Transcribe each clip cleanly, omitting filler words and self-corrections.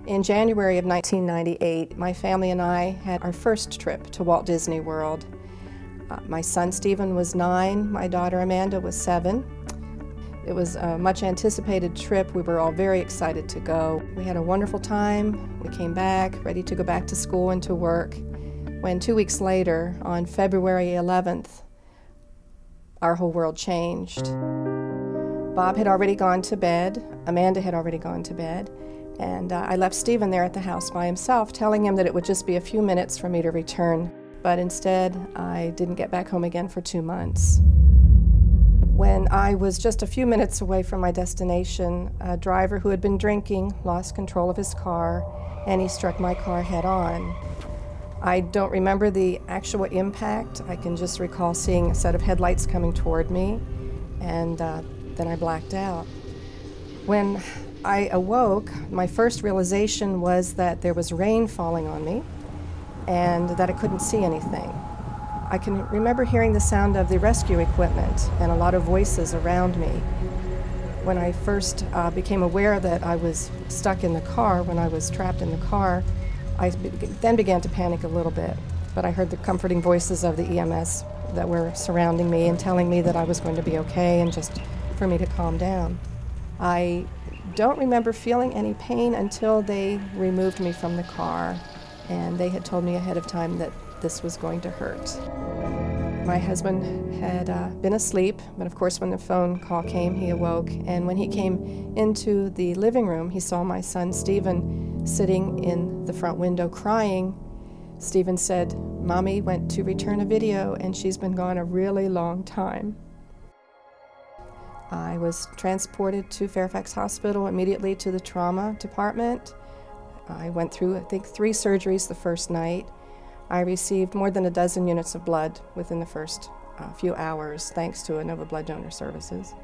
In January of 1998, my family and I had our first trip to Walt Disney World. My son Stephen was 9, my daughter Amanda was 7. It was a much anticipated trip. We were all very excited to go. We had a wonderful time. We came back, ready to go back to school and to work, when 2 weeks later, on February 11th, our whole world changed. Bob had already gone to bed, Amanda had already gone to bed, and I left Stephen there at the house by himself, telling him that it would just be a few minutes for me to return. But instead, I didn't get back home again for 2 months. When I was just a few minutes away from my destination, a driver who had been drinking lost control of his car, and he struck my car head on. I don't remember the actual impact. I can just recall seeing a set of headlights coming toward me, and then I blacked out. When I awoke, my first realization was that there was rain falling on me and that I couldn't see anything. I can remember hearing the sound of the rescue equipment and a lot of voices around me. When I first became aware that I was stuck in the car, when I was trapped in the car, I then began to panic a little bit. But I heard the comforting voices of the EMS that were surrounding me and telling me that I was going to be okay and just for me to calm down. I don't remember feeling any pain until they removed me from the car, and they had told me ahead of time that this was going to hurt. My husband had been asleep, but of course when the phone call came, he awoke, and when he came into the living room, he saw my son Stephen sitting in the front window crying. Stephen said, "Mommy went to return a video and she's been gone a really long time." I was transported to Fairfax Hospital immediately to the trauma department. I went through, I think, 3 surgeries the first night. I received more than a dozen units of blood within the first few hours, thanks to Inova Blood Donor Services.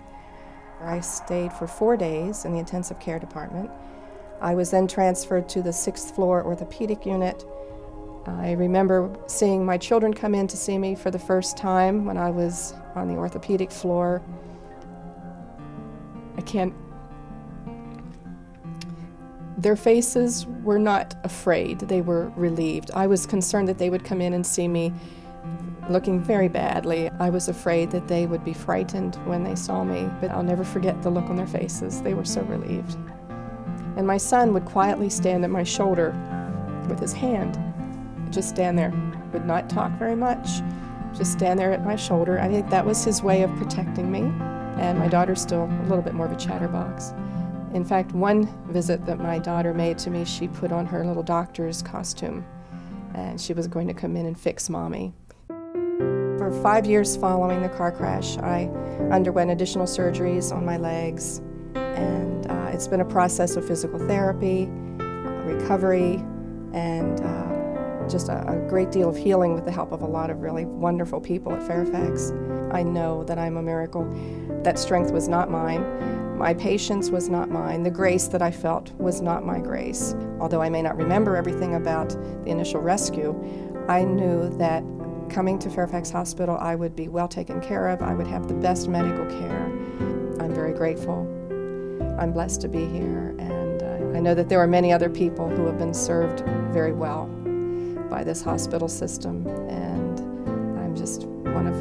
I stayed for 4 days in the intensive care department. I was then transferred to the 6th floor orthopedic unit. I remember seeing my children come in to see me for the first time when I was on the orthopedic floor. Their faces were not afraid, they were relieved. I was concerned that they would come in and see me looking very badly. I was afraid that they would be frightened when they saw me, but I'll never forget the look on their faces. They were so relieved. And my son would quietly stand at my shoulder with his hand, just stand there, would not talk very much, just stand there at my shoulder. I think that was his way of protecting me. And my daughter's still a little bit more of a chatterbox. In fact, one visit that my daughter made to me, she put on her little doctor's costume, and she was going to come in and fix Mommy. For 5 years following the car crash, I underwent additional surgeries on my legs, and it's been a process of physical therapy, recovery, and just a great deal of healing with the help of a lot of really wonderful people at Fairfax. I know that I'm a miracle. That strength was not mine. My patience was not mine. The grace that I felt was not my grace. Although I may not remember everything about the initial rescue, I knew that coming to Fairfax Hospital, I would be well taken care of. I would have the best medical care. I'm very grateful. I'm blessed to be here, and I know that there are many other people who have been served very well by this hospital system, and I'm just one of